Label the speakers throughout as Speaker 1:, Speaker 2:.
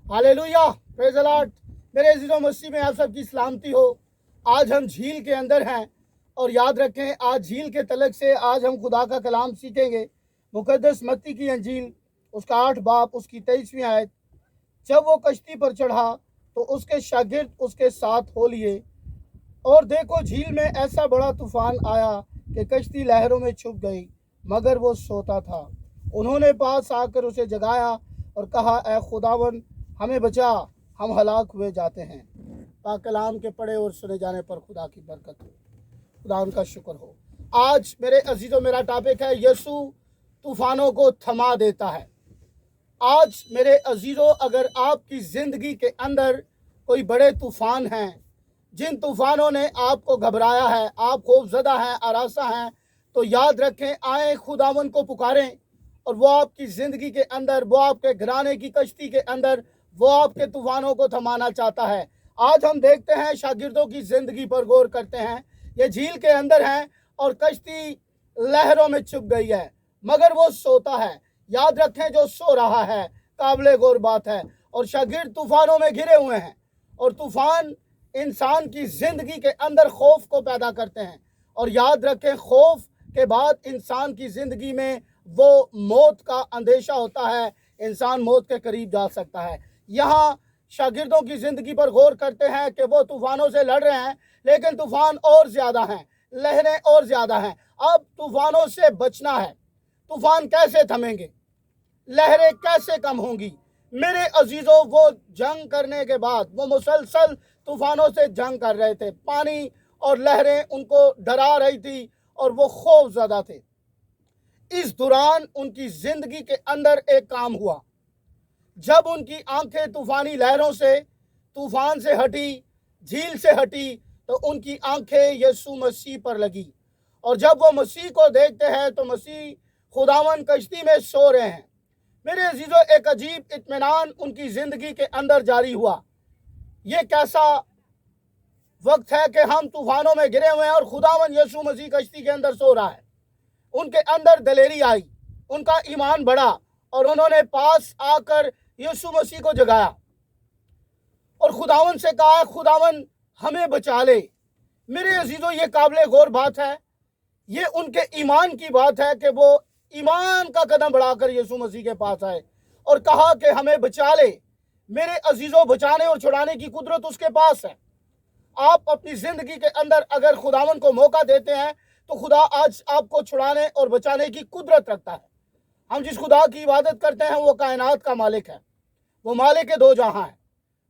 Speaker 1: Hallelujah, praise the Lord. मेरे अज़ीज़ों, मसीह में आप सबकी सलामती हो। आज हम झील के अंदर हैं और याद रखें, आज झील के तलक से आज हम खुदा का कलाम सीखेंगे। मुक़द्दस मत्ती की अंजील उसका 8 बाब उसकी 23वीं आयत। जब वो कश्ती पर चढ़ा तो उसके शागिर्द उसके साथ हो लिए, और देखो झील में ऐसा बड़ा तूफान आया कि कश्ती लहरों में छुप गई, मगर वो सोता था। उन्होंने पास आकर उसे जगाया और कहा, ए खुदावन, हमें बचा, हम हलाक हुए जाते हैं। पाक कलाम के पढ़े और सुने जाने पर खुदा की बरकत हो, खुदा उनका शुक्र हो। आज मेरे अजीज़ों, मेरा टॉपिक है यीशु तूफानों को थमा देता है। आज मेरे अजीज़ों, अगर आपकी ज़िंदगी के अंदर कोई बड़े तूफ़ान हैं, जिन तूफ़ानों ने आपको घबराया है, आप खौफज़दा हैं, आरासा हैं, तो याद रखें, आए खुदावन को पुकारें और वो आपकी ज़िंदगी के अंदर, वो आपके घराने की कश्ती के अंदर, वो आपके तूफ़ानों को थमाना चाहता है। आज हम देखते हैं, शागिर्दों की ज़िंदगी पर गौर करते हैं। ये झील के अंदर हैं और कश्ती लहरों में छुप गई है, मगर वो सोता है। याद रखें, जो सो रहा है काबिले गौर बात है। और शागिर्द तूफ़ानों में घिरे हुए हैं, और तूफ़ान इंसान की ज़िंदगी के अंदर खौफ को पैदा करते हैं। और याद रखें, खौफ के बाद इंसान की ज़िंदगी में वो मौत का अंदेशा होता है, इंसान मौत के करीब जा सकता है। यहाँ शागिर्दों की ज़िंदगी पर गौर करते हैं कि वो तूफ़ानों से लड़ रहे हैं, लेकिन तूफ़ान और ज़्यादा हैं, लहरें और ज़्यादा हैं। अब तूफ़ानों से बचना है। तूफ़ान कैसे थमेंगे, लहरें कैसे कम होंगी? मेरे अजीज़ों, वो जंग करने के बाद वो मुसलसल तूफ़ानों से जंग कर रहे थे। पानी और लहरें उनको डरा रही थी और वो खौफज़दा थे। इस दौरान उनकी ज़िंदगी के अंदर एक काम हुआ। जब उनकी आंखें तूफ़ानी लहरों से, तूफ़ान से हटी, झील से हटी, तो उनकी आंखें यीशु मसीह पर लगी। और जब वो मसीह को देखते हैं तो मसीह खुदावन कश्ती में सो रहे हैं। मेरे अजीज़ों, एक अजीब इत्मीनान उनकी ज़िंदगी के अंदर जारी हुआ। ये कैसा वक्त है कि हम तूफ़ानों में गिरे हुए हैं और खुदावन यीशु मसीह कश्ती के अंदर सो रहा है। उनके अंदर दलेरी आई, उनका ईमान बढ़ा और उन्होंने पास आकर यीशु मसीह को जगाया और खुदावन से कहा, खुदावन हमें बचा ले। मेरे अजीज़ों, ये काबिल गौर बात है। ये उनके ईमान की बात है कि वो ईमान का कदम बढ़ाकर यीशु मसीह के पास आए और कहा कि हमें बचा ले। मेरे अजीज़ों, बचाने और छुड़ाने की कुदरत उसके पास है। आप अपनी ज़िंदगी के अंदर अगर खुदावन को मौका देते हैं तो खुदा आज आपको छुड़ाने और बचाने की कुदरत रखता है। हम जिस खुदा की इबादत करते हैं वो कायनात का मालिक है, वो मालिक के दो जहां है।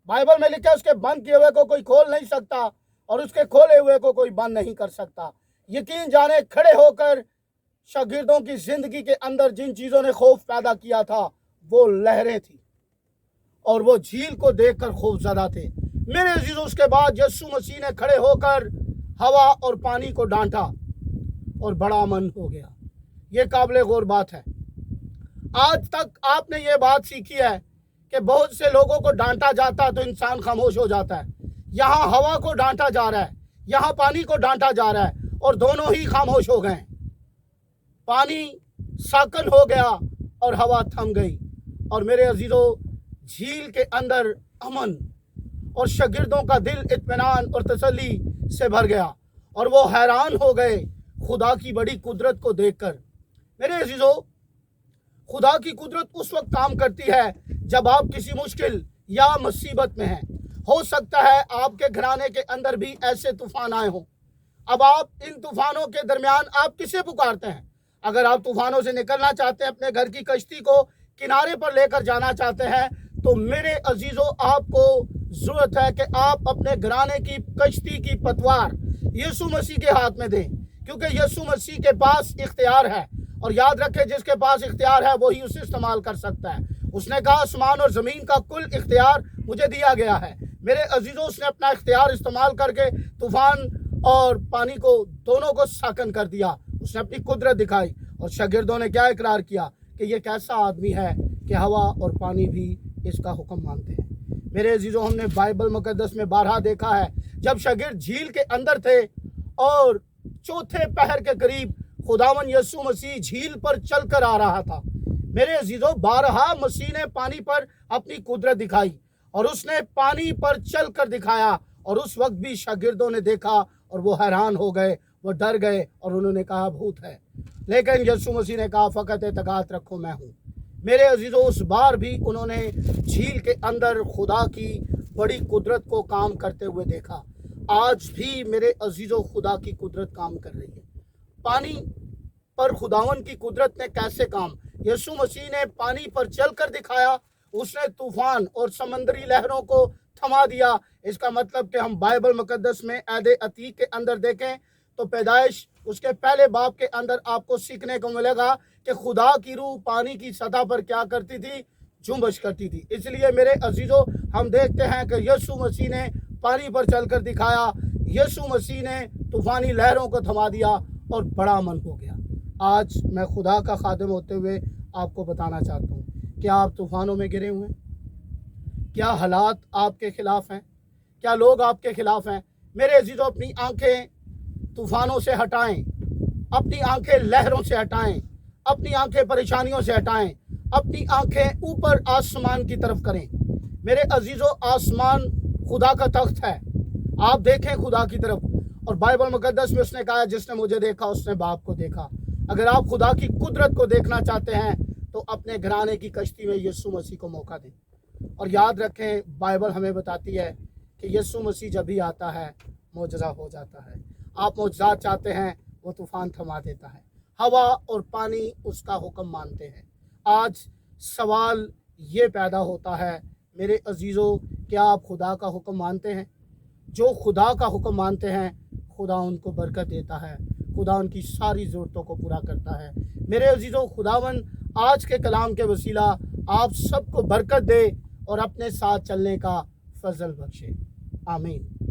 Speaker 1: बाइबल में लिखा है, उसके बंद किए हुए को कोई खोल नहीं सकता और उसके खोले हुए को कोई बंद नहीं कर सकता। यकीन जाने, खड़े होकर शागिर्दों की ज़िंदगी के अंदर जिन चीज़ों ने खौफ पैदा किया था वो लहरें थी और वो झील को देखकर खौफज़दा थे। मेरे अजीज़ों, उसके बाद यीशु मसीह ने खड़े होकर हवा और पानी को डांटा और बड़ा अमन हो गया। ये काबिल गौर बात है। आज तक आपने ये बात सीखी है कि बहुत से लोगों को डांटा जाता है तो इंसान खामोश हो जाता है। यहाँ हवा को डांटा जा रहा है, यहाँ पानी को डांटा जा रहा है और दोनों ही खामोश हो गए। पानी साकन हो गया और हवा थम गई। और मेरे अजीज़ों, झील के अंदर अमन और शागिर्दों का दिल इत्मीनान और तसल्ली से भर गया और वो हैरान हो गए खुदा की बड़ी कुदरत को देखकर। मेरे अजीज़ों, खुदा की कुदरत उस वक्त काम करती है जब आप किसी मुश्किल या मुसीबत में हैं। हो सकता है आपके घराने के अंदर भी ऐसे तूफान आए हों। अब आप इन तूफानों के दरमियान आप किसे पुकारते हैं? अगर आप तूफानों से निकलना चाहते हैं, अपने घर की कश्ती को किनारे पर लेकर जाना चाहते हैं, तो मेरे अजीज़ों, आपको ज़रूरत है कि आप अपने घराने की कश्ती की पतवार यीशु मसीह के हाथ में दें, क्योंकि यीशु मसीह के पास इख्तियार है। और याद रखें, जिसके पास इख्तियार है वही उसे इस्तेमाल कर सकता है। उसने कहा, आसमान और ज़मीन का कुल इख्तियार मुझे दिया गया है। मेरे अजीज़ों, उसने अपना इख्तियार इस्तेमाल करके तूफ़ान और पानी को दोनों को साकन कर दिया। उसने अपनी कुदरत दिखाई और शागिर्दों ने क्या इकरार किया कि ये कैसा आदमी है कि हवा और पानी भी इसका हुक्म मानते हैं। मेरे अजीज़ों, हमने बाइबल मुक़द्दस में बारहा देखा है, जब शागिर्द झील के अंदर थे और चौथे पहर के करीब खुदावन यीशु मसीह झील पर चल कर आ रहा था। मेरे अजीज़ों, बारहा मसीह ने पानी पर अपनी कुदरत दिखाई और उसने पानी पर चल कर दिखाया। और उस वक्त भी शागिर्दों ने देखा और वो हैरान हो गए, वो डर गए और उन्होंने कहा भूत है। लेकिन यीशु मसीह ने कहा फ़कत एतकाद रखो, मैं हूँ। मेरे अजीज़ों, उस बार भी उन्होंने झील के अंदर खुदा की बड़ी कुदरत को काम करते हुए देखा। आज भी मेरे अजीज़ों खुदा की कुदरत काम कर रही है। पानी पर खुदावन की कुदरत ने कैसे काम, यीशु मसीह ने पानी पर चलकर दिखाया। उसने तूफान और समंदरी लहरों को थमा दिया। इसका मतलब कि हम बाइबल मुकद्दस में अहद अतीक के अंदर देखें तो पैदाइश उसके पहले बाब के अंदर आपको सीखने को मिलेगा कि खुदा की रूह पानी की सतह पर क्या करती थी, जुम्बश करती थी। इसलिए मेरे अजीज़ों, हम देखते हैं कि यीशु मसीह ने पानी पर चलकर दिखाया, यीशु मसीह ने तूफानी लहरों को थमा दिया और बड़ा अमन हो गया। आज मैं खुदा का खादिम होते हुए आपको बताना चाहता हूँ, क्या आप तूफानों में गिरे हुए हैं? क्या हालात आपके खिलाफ हैं? क्या लोग आपके खिलाफ हैं? मेरे अजीज़ों, अपनी आंखें तूफानों से हटाएं, अपनी आंखें लहरों से हटाएं, अपनी आंखें परेशानियों से हटाएं, अपनी आंखें ऊपर आसमान की तरफ करें। मेरे अजीज़ों, आसमान खुदा का तख्त है। आप देखें खुदा की तरफ, और बाइबल मुकद्दस में उसने कहा, जिसने मुझे देखा उसने बाप को देखा। अगर आप खुदा की कुदरत को देखना चाहते हैं तो अपने घराने की कश्ती में यीशु मसीह को मौका दें। और याद रखें, बाइबल हमें बताती है कि यीशु मसीह जब भी आता है मौजज़ा हो जाता है। आप मौजज़ात चाहते हैं, वो तूफ़ान थमा देता है। हवा और पानी उसका हुक्म मानते हैं। आज सवाल ये पैदा होता है मेरे अजीज़ों, क्या आप खुदा का हुक्म मानते हैं? जो खुदा का हुक्म मानते हैं, खुदा उनको बरकत देता है, खुदा उनकी सारी ज़रूरतों को पूरा करता है। मेरे अजीज़ों, खुदावन आज के कलाम के वसीला आप सबको बरकत दे और अपने साथ चलने का फजल बख्शे। आमीन।